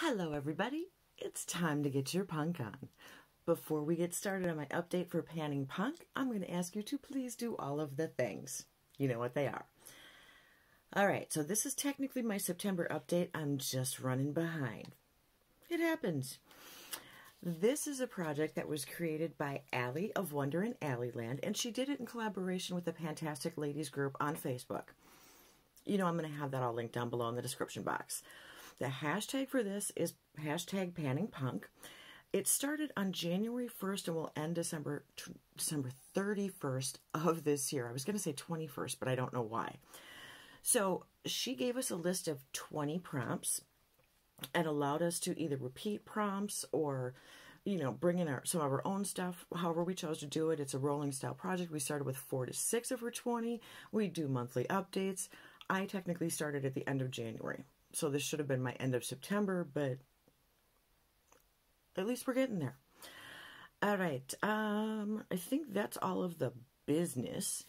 Hello everybody, it's time to get your punk on. Before we get started on my update for panning punk, I'm going to ask you to please do all of the things. You know what they are. Alright, so this is technically my September update. I'm just running behind. It happens. This is a project that was created by Allie of Wonder in Alleyland, and she did it in collaboration with the Fantastic Ladies group on Facebook. You know, I'm going to have that all linked down below in the description box. The hashtag for this is hashtag panning punk. It started on January 1st and will end December 31st of this year. I was going to say 21st, but I don't know why. So she gave us a list of 20 prompts and allowed us to either repeat prompts or, you know, bring in some of our own stuff. However we chose to do it, it's a rolling style project. We started with 4 to 6 of her 20. We do monthly updates. I technically started at the end of January. So this should have been my end of September, but at least we're getting there. All right. I think that's all of the business.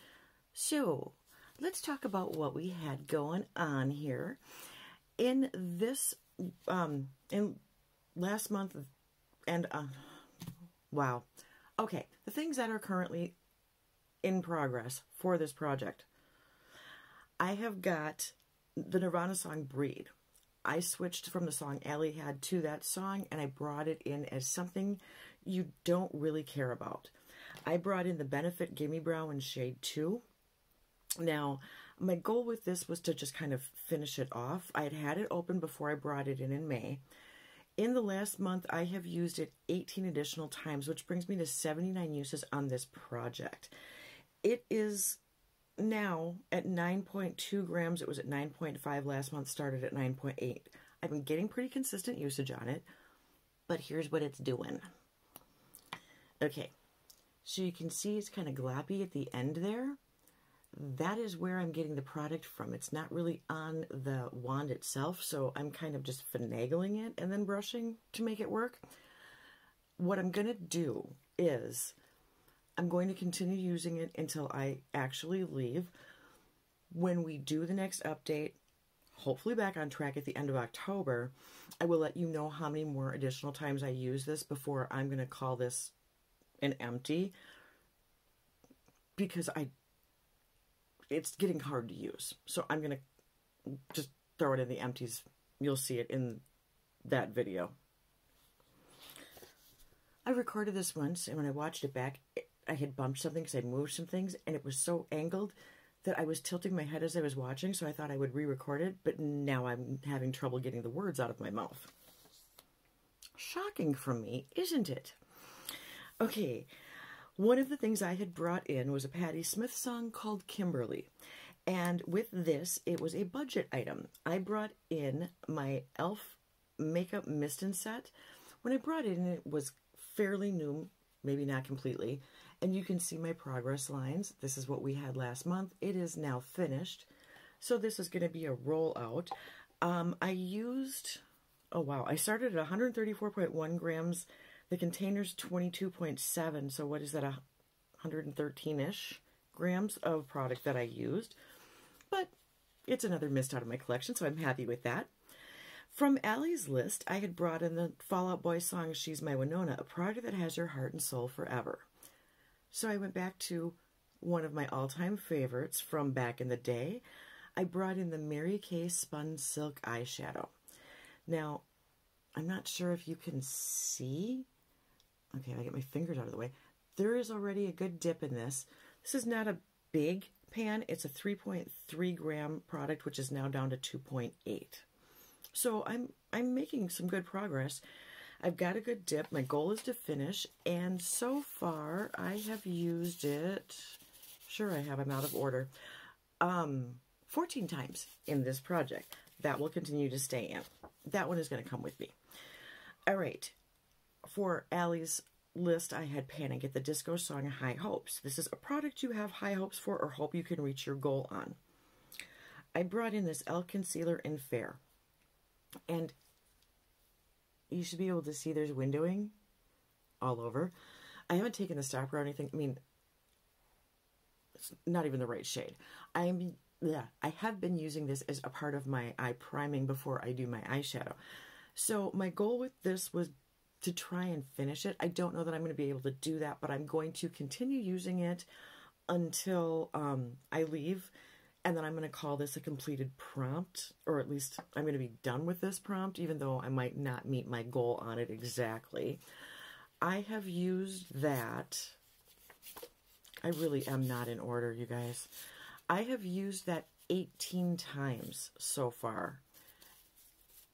So let's talk about what we had going on here. In this, in last month, and, wow. Okay, the things that are currently in progress for this project. I have got the Nirvana song Breed. I switched from the song Allie had to that song, and I brought it in as something you don't really care about. I brought in the Benefit Gimme Brow in shade 2. Now, my goal with this was to just kind of finish it off. I had it open before I brought it in May. In the last month, I have used it 18 additional times, which brings me to 79 uses on this project. It is now at 9.2 grams. It was at 9.5 last month, started at 9.8. I've been getting pretty consistent usage on it, but here's what it's doing. Okay, so you can see it's kind of gloppy at the end there. That is where I'm getting the product from. It's not really on the wand itself, so I'm kind of just finagling it and then brushing to make it work. What I'm going to do is I'm going to continue using it until I actually leave. When we do the next update, hopefully back on track at the end of October, I will let you know how many more additional times I use this before I'm going to call this an empty, because it's getting hard to use. So I'm going to just throw it in the empties. You'll see it in that video. I recorded this once, and when I watched it back, I had bumped something because I'd moved some things, and it was so angled that I was tilting my head as I was watching, so I thought I would re-record it, but now I'm having trouble getting the words out of my mouth. Shocking from me, isn't it? Okay, one of the things I had brought in was a Patti Smith song called Kimberly, and with this, it was a budget item. I brought in my e.l.f. makeup mist and set. When I brought it in, it was fairly new, maybe not completely, and you can see my progress lines. This is what we had last month. It is now finished. So this is going to be a rollout. I used, oh wow, I started at 134.1 grams. The container's 22.7, so what is that, 113-ish grams of product that I used. But it's another mist out of my collection, so I'm happy with that. From Allie's list, I had brought in the Fall Out Boy song, She's My Winona, a product that has your heart and soul forever. So I went back to one of my all-time favorites from back in the day. I brought in the Mary Kay Spun Silk Eyeshadow. Now, I'm not sure if you can see. Okay, I get my fingers out of the way. There is already a good dip in this. This is not a big pan. It's a 3.3 gram product, which is now down to 2.8. So I'm making some good progress. I've got a good dip. My goal is to finish, and so far I have used it, sure I have, I'm out of order, 14 times in this project. That will continue to stay in. That one is going to come with me. All right, for Allie's list, I had Panic at the Disco song High Hopes. This is a product you have high hopes for or hope you can reach your goal on. I brought in this e.l.f. concealer in Fair. And you should be able to see there's windowing all over. I haven't taken the stopper or anything. I mean, it's not even the right shade. I have been using this as a part of my eye priming before I do my eyeshadow. So my goal with this was to try and finish it. I don't know that I'm going to be able to do that, but I'm going to continue using it until I leave, and then I'm going to call this a completed prompt, or at least I'm going to be done with this prompt, even though I might not meet my goal on it exactly. I have used that. I really am not in order, you guys. I have used that 18 times so far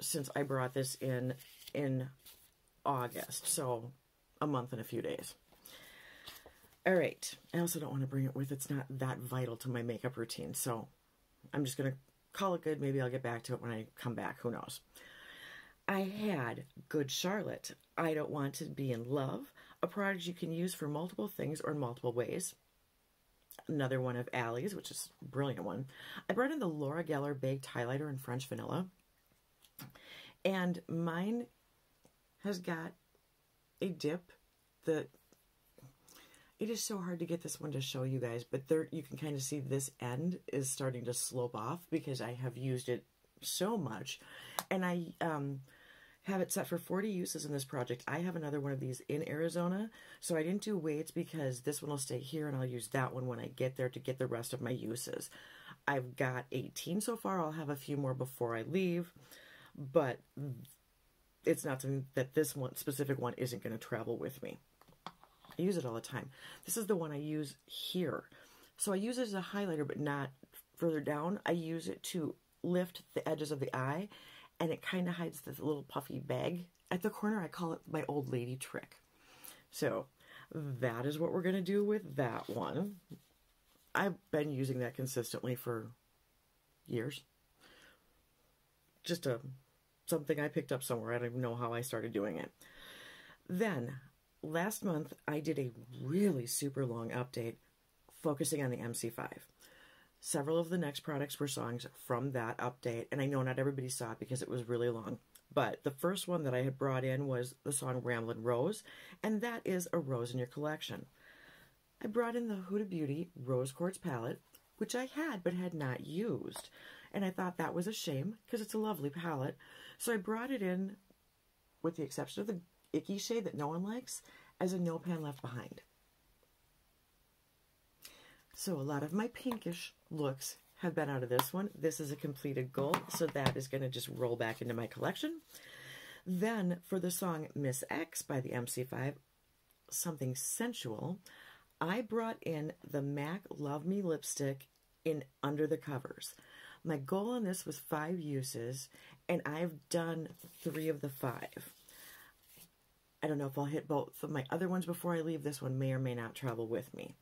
since I brought this in August, so a month and a few days. All right, I also don't want to bring it with. It's not that vital to my makeup routine, so I'm just going to call it good. Maybe I'll get back to it when I come back. Who knows? I had Good Charlotte. I Don't Want to Be in Love, a product you can use for multiple things or in multiple ways. Another one of Allie's, which is a brilliant one. I brought in the Laura Geller Baked Highlighter in French Vanilla. And mine has got a dip that... It is so hard to get this one to show you guys, but there you can kind of see this end is starting to slope off because I have used it so much. And I have it set for 40 uses in this project. I have another one of these in Arizona, so I didn't do weights because this one will stay here and I'll use that one when I get there to get the rest of my uses. I've got 18 so far. I'll have a few more before I leave, but it's not something that this one specific one isn't going to travel with me. I use it all the time. This is the one I use here. So I use it as a highlighter, but not further down. I use it to lift the edges of the eye, and it kind of hides this little puffy bag at the corner. I call it my old lady trick. So that is what we're going to do with that one. I've been using that consistently for years. Just something I picked up somewhere. I don't even know how I started doing it. Then last month, I did a really super long update focusing on the MC5. Several of the next products were songs from that update, and I know not everybody saw it because it was really long. But the first one that I had brought in was the song Ramblin' Rose, and that is a rose in your collection. I brought in the Huda Beauty Rose Quartz palette, which I had but had not used, and I thought that was a shame because it's a lovely palette. So I brought it in, with the exception of the icky shade that no one likes, as a No Pan Left Behind. So a lot of my pinkish looks have been out of this one. This is a completed goal, so that is going to just roll back into my collection. Then for the song Miss X by the MC5, something sensual, I brought in the MAC Love Me lipstick in Under the Covers. My goal on this was 5 uses, and I've done 3 of the 5. I don't know if I'll hit both of my other ones before I leave. This one may or may not travel with me.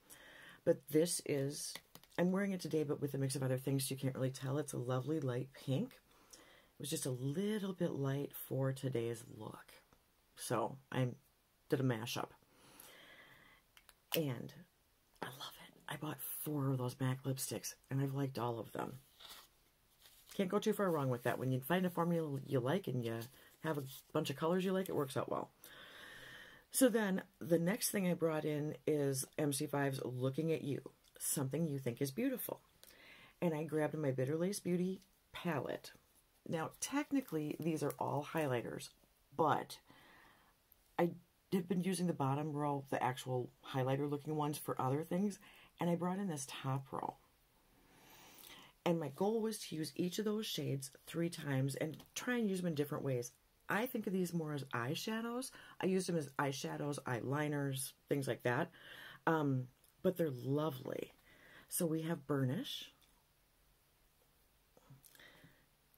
But this is, I'm wearing it today, but with a mix of other things, so you can't really tell. It's a lovely light pink. It was just a little bit light for today's look. So I did a mashup. And I love it. I bought 4 of those MAC lipsticks, and I've liked all of them. Can't go too far wrong with that. When you find a formula you like and you have a bunch of colors you like, it works out well. So then, the next thing I brought in is MC5's Looking at You, Something You Think is Beautiful. And I grabbed my Bitter Lace Beauty palette. Now, technically, these are all highlighters, but I have been using the bottom row, the actual highlighter-looking ones, for other things, and I brought in this top row. And my goal was to use each of those shades 3 times and try and use them in different ways. I think of these more as eyeshadows. I use them as eyeshadows, eyeliners, things like that. But they're lovely. So we have Burnish.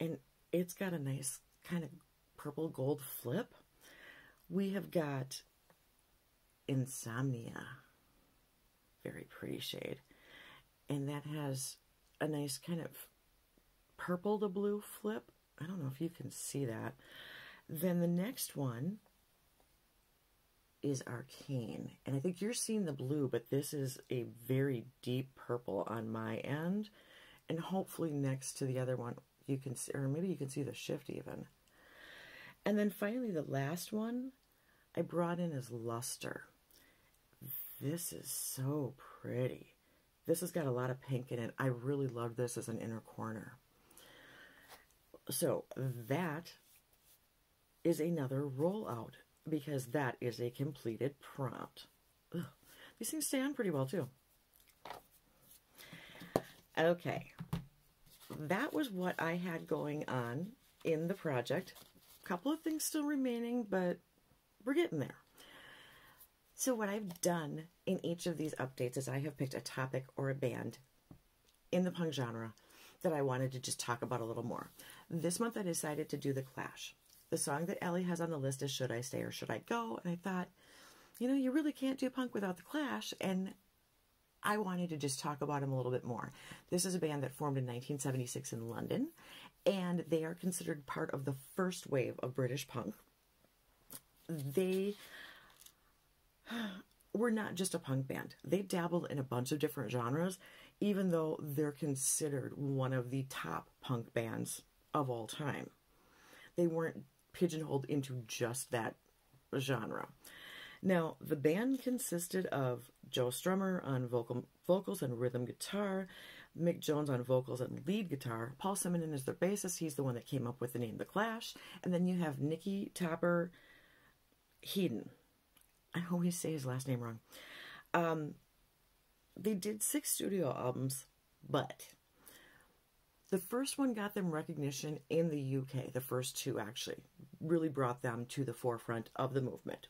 And it's got a nice kind of purple gold flip. We have got Insomnia. Very pretty shade. And that has a nice kind of purple to blue flip. I don't know if you can see that. Then the next one is Arcane. And I think you're seeing the blue, but this is a very deep purple on my end. And hopefully next to the other one, you can see, or maybe you can see the shift even. And then finally the last one I brought in is Luster. This is so pretty. This has got a lot of pink in it. I really love this as an inner corner. So that is another rollout, because that is a completed prompt. Ugh. These things stay on pretty well, too. Okay. That was what I had going on in the project. A couple of things still remaining, but we're getting there. So what I've done in each of these updates is I have picked a topic or a band in the punk genre that I wanted to just talk about a little more. This month I decided to do The Clash. The song that Ellie has on the list is Should I Stay or Should I Go? And I thought, you know, you really can't do punk without The Clash, and I wanted to just talk about them a little bit more. This is a band that formed in 1976 in London, and they are considered part of the first wave of British punk. They were not just a punk band. They dabbled in a bunch of different genres, even though they're considered one of the top punk bands of all time. They weren't pigeonholed into just that genre. Now, the band consisted of Joe Strummer on vocals and rhythm guitar, Mick Jones on vocals and lead guitar. Paul Simonon is their bassist. He's the one that came up with the name The Clash. And then you have Nicky Topper Heaton. I always say his last name wrong. They did 6 studio albums, but the first one got them recognition in the UK. The first 2 actually really brought them to the forefront of the movement.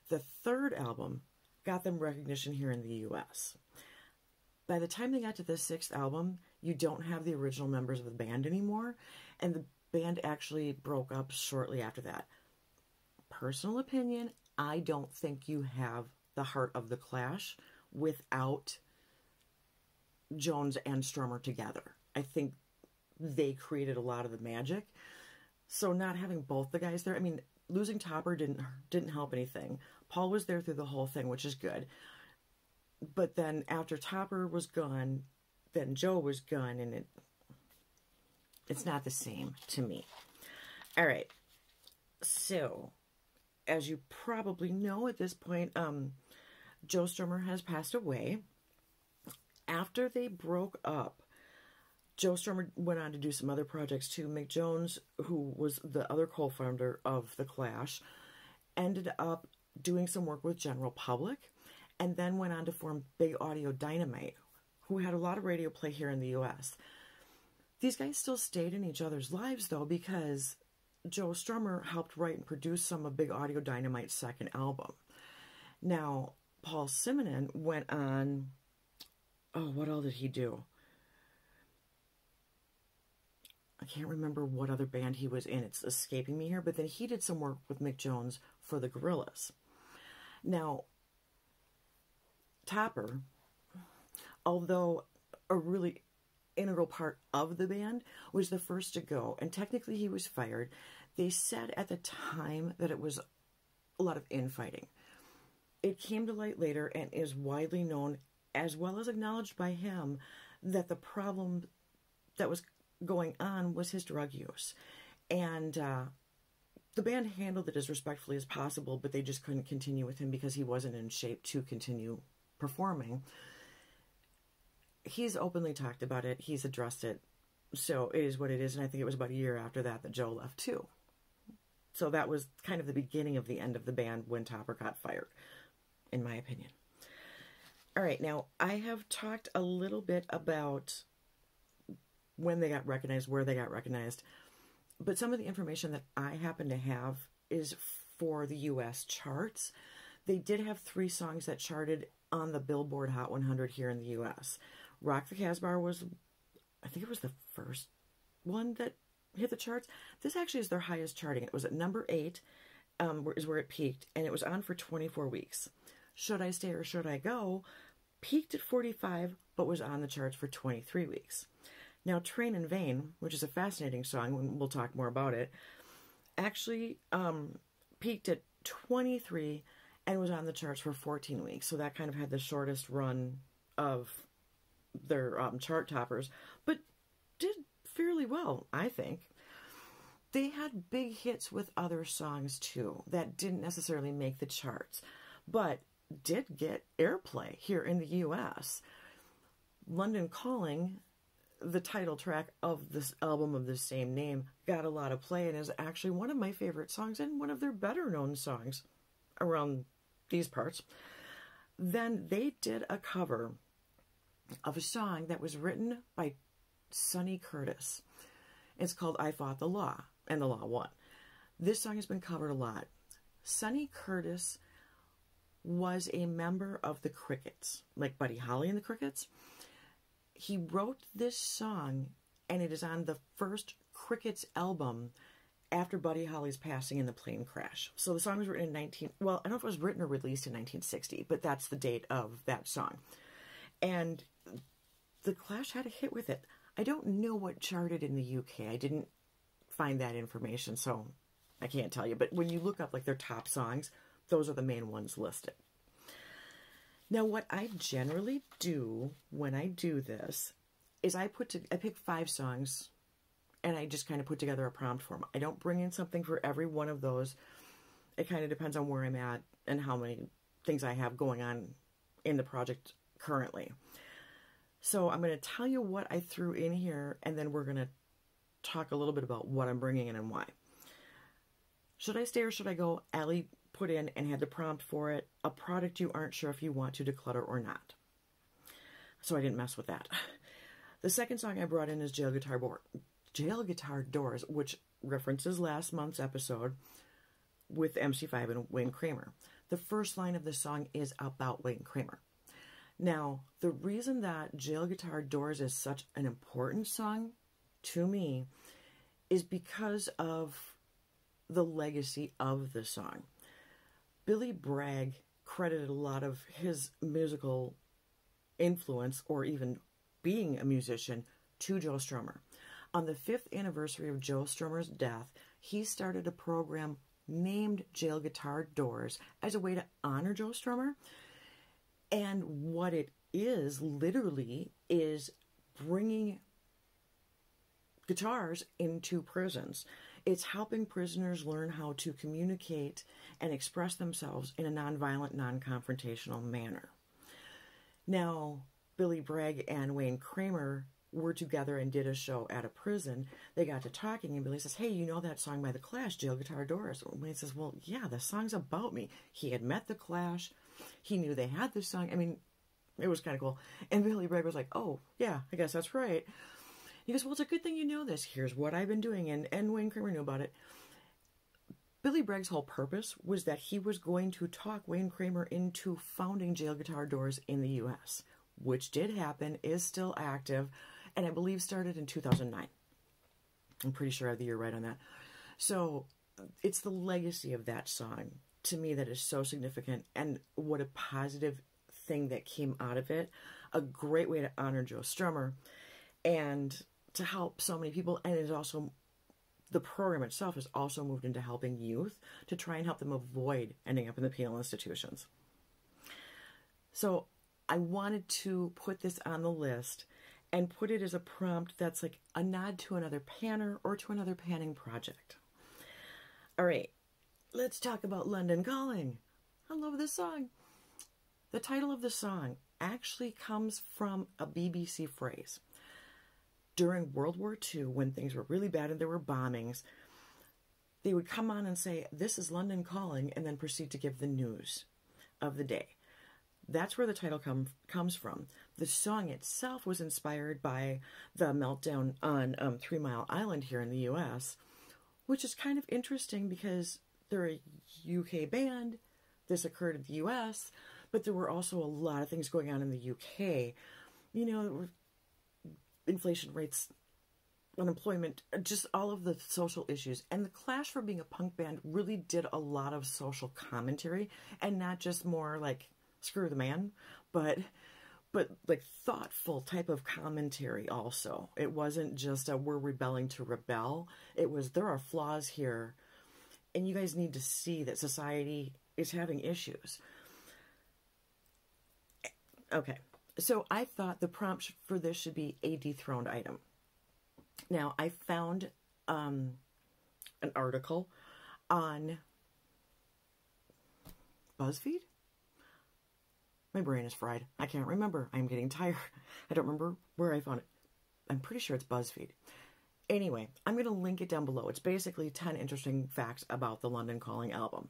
The third album got them recognition here in the US. By the time they got to the 6th album, you don't have the original members of the band anymore, and the band actually broke up shortly after that. Personal opinion, I don't think you have the heart of The Clash without Jones and Strummer together. I think they created a lot of the magic. So not having both the guys there, I mean, losing Topper didn't help anything. Paul was there through the whole thing, which is good. But then after Topper was gone, then Joe was gone, and it's not the same to me. All right. So, as you probably know at this point, Joe Strummer has passed away. After they broke up, Joe Strummer went on to do some other projects too. Mick Jones, who was the other co-founder of The Clash, ended up doing some work with General Public, and then went on to form Big Audio Dynamite, who had a lot of radio play here in the U.S. These guys still stayed in each other's lives, though, because Joe Strummer helped write and produce some of Big Audio Dynamite's second album. Now, Paul Simonon went on... Oh, what all did he do? I can't remember what other band he was in. It's escaping me here. But then he did some work with Mick Jones for the Gorillaz. Now, Topper, although a really integral part of the band, was the first to go. And technically he was fired. They said at the time that it was a lot of infighting. It came to light later and is widely known, as well as acknowledged by him, that the problem that was going on was his drug use. And the band handled it as respectfully as possible, but they just couldn't continue with him because he wasn't in shape to continue performing. He's openly talked about it. He's addressed it. So it is what it is. And I think it was about a year after that that Joe left too. So that was kind of the beginning of the end of the band when Topper got fired, in my opinion. All right, now I have talked a little bit about when they got recognized, where they got recognized, but some of the information that I happen to have is for the U.S. charts. They did have 3 songs that charted on the Billboard Hot 100 here in the U.S. Rock the Casbah was, I think it was the first one that hit the charts. This actually is their highest charting. It was at number 8, is where it peaked, and it was on for 24 weeks. Should I Stay or Should I Go peaked at 45, but was on the charts for 23 weeks. Now, Train in Vain, which is a fascinating song, and we'll talk more about it, actually peaked at 23 and was on the charts for 14 weeks. So that kind of had the shortest run of their chart toppers, but did fairly well, I think. They had big hits with other songs, too, that didn't necessarily make the charts, but did get airplay here in the U.S. London Calling the title track of this album of the same name got a lot of play and is actually one of my favorite songs and one of their better known songs around these parts. Then they did a cover of a song that was written by Sonny Curtis. It's called I Fought the Law, and the Law Won. This song has been covered a lot. Sonny Curtis was a member of the Crickets, like Buddy Holly and the Crickets. He wrote this song, and it is on the first Crickets album after Buddy Holly's passing in the plane crash. So the song was written in I don't know if it was written or released in 1960, but that's the date of that song. And the Clash had a hit with it. I don't know what charted in the UK. I didn't find that information, so I can't tell you. But when you look up like their top songs, those are the main ones listed. Now, what I generally do when I do this is I pick 5 songs and I just kind of put together a prompt for them. I don't bring in something for every one of those. It kind of depends on where I'm at and how many things I have going on in the project currently. So I'm going to tell you what I threw in here, and then we're going to talk a little bit about what I'm bringing in and why. Should I stay or should I go? Allie put in and had the prompt for it, a product you aren't sure if you want to declutter or not. So I didn't mess with that. The second song I brought in is Jail Guitar Doors, which references last month's episode with MC5 and Wayne Kramer. The first line of the song is about Wayne Kramer. Now, the reason that Jail Guitar Doors is such an important song to me is because of the legacy of the song. Billy Bragg credited a lot of his musical influence, or even being a musician, to Joe Strummer. On the 5th anniversary of Joe Strummer's death, he started a program named Jail Guitar Doors as a way to honor Joe Strummer. And what it is, literally, is bringing guitars into prisons. It's helping prisoners learn how to communicate and express themselves in a nonviolent, non-confrontational manner. Now, Billy Bragg and Wayne Kramer were together and did a show at a prison. They got to talking, and Billy says, hey, you know that song by The Clash, Jail Guitar Doors? And Wayne says, well, yeah, the song's about me. He had met The Clash. He knew they had this song. I mean, it was kind of cool. And Billy Bragg was like, oh, yeah, I guess that's right. He goes, well, it's a good thing you know this. Here's what I've been doing. And Wayne Kramer knew about it. Billy Bragg's whole purpose was that he was going to talk Wayne Kramer into founding Jail Guitar Doors in the U.S., which did happen, is still active, and I believe started in 2009. I'm pretty sure I have the year right on that. So it's the legacy of that song, to me, that is so significant, and what a positive thing that came out of it. A great way to honor Joe Strummer, and to help so many people. And it's also, the program itself has also moved into helping youth to try and help them avoid ending up in the penal institutions. So I wanted to put this on the list and put it as a prompt that's like a nod to another panner or to another panning project. All right, let's talk about London Calling. I love this song. The title of the song actually comes from a BBC phrase. During World War II, when things were really bad and there were bombings, they would come on and say, this is London Calling, and then proceed to give the news of the day. That's where the title comes from. The song itself was inspired by the meltdown on 3 Mile Island here in the U.S., which is kind of interesting because they're a UK band. This occurred in the U.S., but there were also a lot of things going on in the UK. You know, inflation rates, unemployment, just all of the social issues. And the Clash, for being a punk band, really did a lot of social commentary, and not just more like screw the man, but like thoughtful type of commentary also. It wasn't just a we're rebelling to rebel. It was, there are flaws here, and you guys need to see that society is having issues. Okay. So I thought the prompt for this should be a dethroned item. Now, I found an article on BuzzFeed. My brain is fried. I can't remember. I'm getting tired. I don't remember where I found it. I'm pretty sure it's BuzzFeed. Anyway, I'm going to link it down below. It's basically 10 interesting facts about the London Calling album.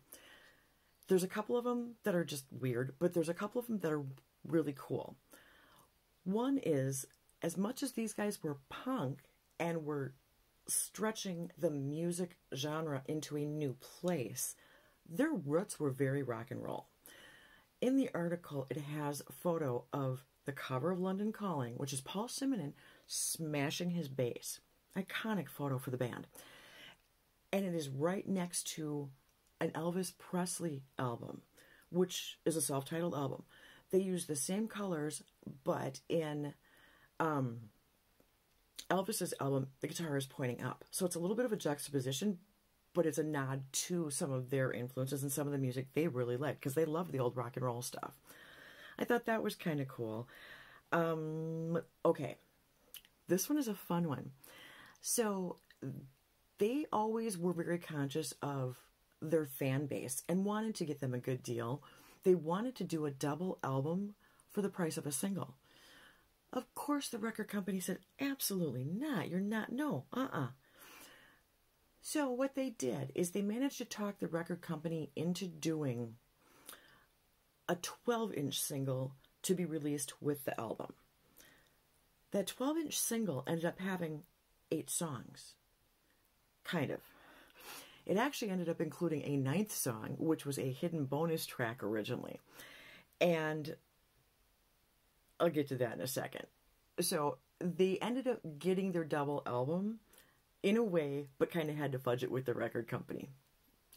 There's a couple of them that are just weird, but there's a couple of them that are really cool. One is, as much as these guys were punk and were stretching the music genre into a new place, their roots were very rock and roll. In the article, it has a photo of the cover of London Calling, which is Paul Simonon smashing his bass. Iconic photo for the band. And it is right next to an Elvis Presley album, which is a self-titled album. They use the same colors, but in Elvis's album, the guitar is pointing up. So it's a little bit of a juxtaposition, but it's a nod to some of their influences and some of the music they really like, because they love the old rock and roll stuff. I thought that was kind of cool. Okay, this one is a fun one. So they always were very conscious of their fan base and wanted to get them a good deal. They wanted to do a double album for the price of a single. Of course, the record company said, absolutely not. You're not, no, So what they did is they managed to talk the record company into doing a 12-inch single to be released with the album. That 12-inch single ended up having 8 songs. Kind of. It actually ended up including a 9th song, which was a hidden bonus track originally. And I'll get to that in a second. So they ended up getting their double album in a way, but kind of had to fudge it with the record company.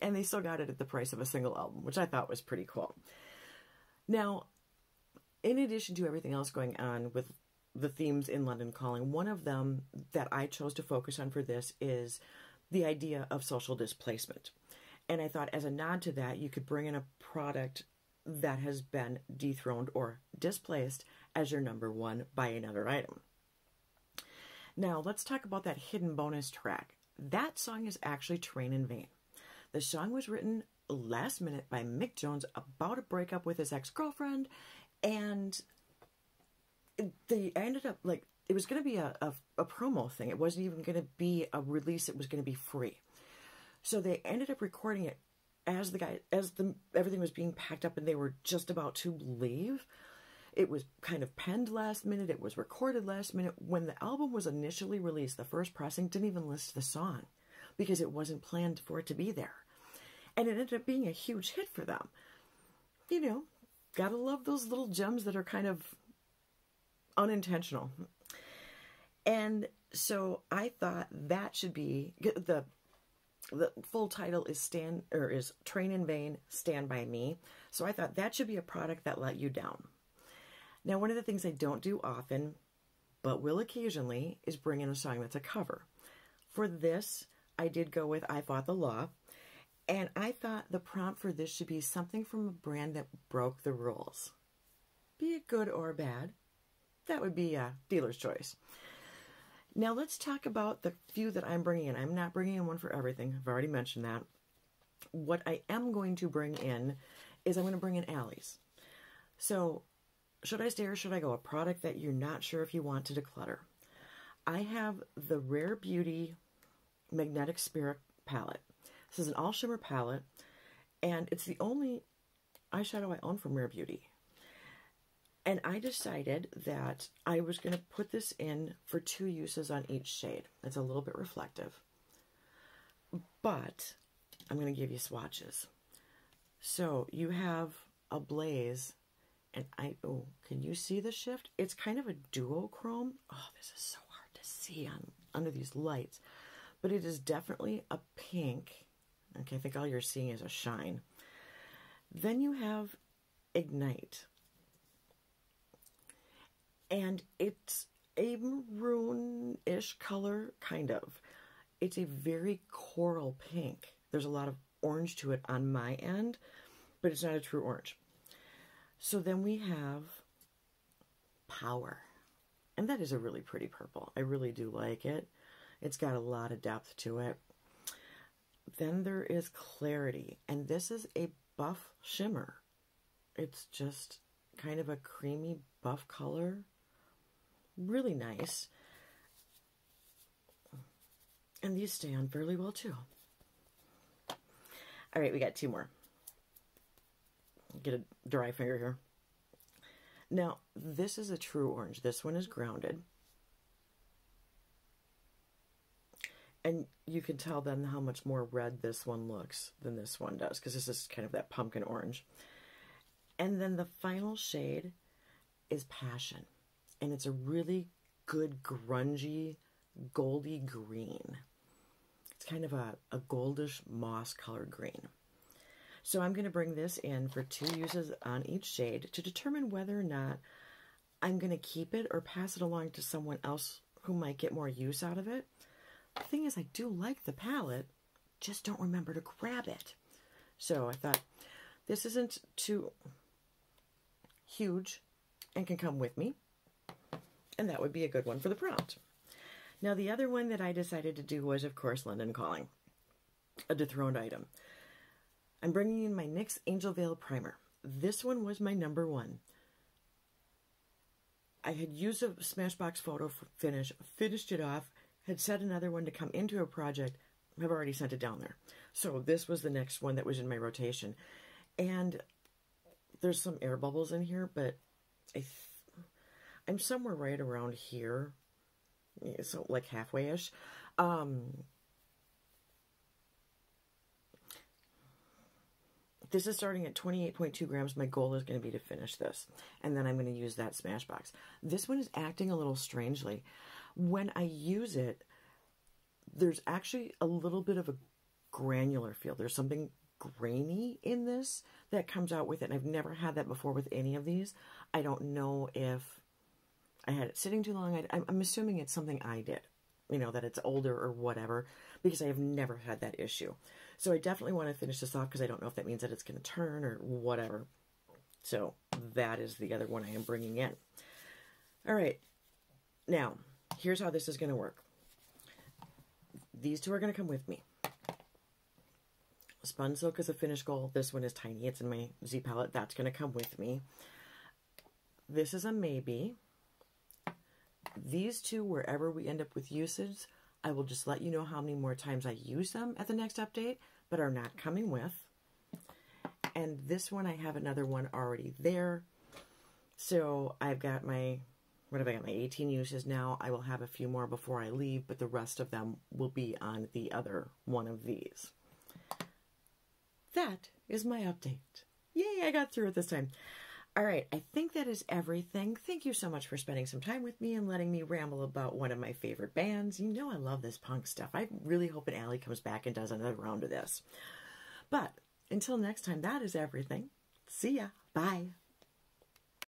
And they still got it at the price of a single album, which I thought was pretty cool. Now, in addition to everything else going on with the themes in London Calling, one of them that I chose to focus on for this is the idea of social displacement. And I thought as a nod to that, you could bring in a product that has been dethroned or displaced as your number one by another item. Now, let's talk about that hidden bonus track. That song is actually Train in Vain. The song was written last minute by Mick Jones about a breakup with his ex-girlfriend, and they ended up, like, it was going to be a promo thing. It wasn't even going to be a release. It was going to be free. So they ended up recording it as everything was being packed up and they were just about to leave. It was kind of penned last minute. It was recorded last minute. When the album was initially released, the first pressing didn't even list the song because it wasn't planned for it to be there. And it ended up being a huge hit for them. You know, gotta love those little gems that are kind of unintentional. And so I thought that should be the full title is Train in Vain, Stand By Me. So I thought that should be a product that let you down. Now, one of the things I don't do often, but will occasionally, is bring in a song that's a cover. For this, I did go with I Fought the Law, and I thought the prompt for this should be something from a brand that broke the rules. Be it good or bad, that would be a dealer's choice. Now let's talk about the few that I'm bringing in. I'm not bringing in one for everything. I've already mentioned that. What I am going to bring in is I'm going to bring in alleys. So, should I stay or should I go? A product that you're not sure if you want to declutter. I have the Rare Beauty Magnetic Spirit palette. This is an all shimmer palette, and it's the only eyeshadow I own from Rare Beauty. And I decided that I was going to put this in for 2 uses on each shade. It's a little bit reflective. But I'm going to give you swatches. So you have a blaze, and can you see the shift? It's kind of a duochrome. Oh, this is so hard to see under these lights. But it is definitely a pink. Okay, I think all you're seeing is a shine. Then you have Ignite. And it's a maroon-ish color, kind of. It's a very coral pink. There's a lot of orange to it on my end, but it's not a true orange. So then we have Power. And that is a really pretty purple. I really do like it. It's got a lot of depth to it. Then there is Clarity. And this is a buff shimmer. It's just kind of a creamy buff color. Really nice. And these stay on fairly well too. All right, we got 2 more. Get a dry finger here. Now, this is a true orange. This one is grounded. And you can tell then how much more red this one looks than this one does, because this is kind of that pumpkin orange. And then the final shade is Passion. And it's a really good grungy, goldy green. It's kind of a goldish moss colored green. So I'm going to bring this in for 2 uses on each shade to determine whether or not I'm going to keep it or pass it along to someone else who might get more use out of it. The thing is, I do like the palette, just don't remember to grab it. So I thought, this isn't too huge and can come with me. And that would be a good one for the prompt. Now, the other one that I decided to do was, of course, London Calling, a dethroned item. I'm bringing in my NYX Angel Veil Primer. This one was my number 1. I had used a Smashbox photo finish, finished it off, had set another one to come into a project. I've already sent it down there. So this was the next one that was in my rotation. And there's some air bubbles in here, but I'm somewhere right around here. So like halfway-ish. This is starting at 28.2 grams. My goal is going to be to finish this. And then I'm going to use that Smashbox. This one is acting a little strangely. When I use it, there's actually a little bit of a granular feel. There's something grainy in this that comes out with it. And I've never had that before with any of these. I don't know if I had it sitting too long. I'm assuming it's something I did. You know, that it's older or whatever, because I have never had that issue. So I definitely want to finish this off because I don't know if that means that it's going to turn or whatever. So that is the other one I am bringing in. All right. Now, here's how this is going to work. These 2 are going to come with me. Spun Silk is a finish goal. This one is tiny. It's in my Z palette. That's going to come with me. This is a maybe. These 2, wherever we end up with usage, I will just let you know how many more times I use them at the next update, but are not coming with. And this one, I have another one already there. So I've got my, what have I got? My 18 uses now. I will have a few more before I leave, but the rest of them will be on the other one of these. That is my update. Yay, I got through it this time. All right, I think that is everything. Thank you so much for spending some time with me and letting me ramble about one of my favorite bands. You know I love this punk stuff. I really hope that Allie comes back and does another round of this. But until next time, that is everything. See ya. Bye.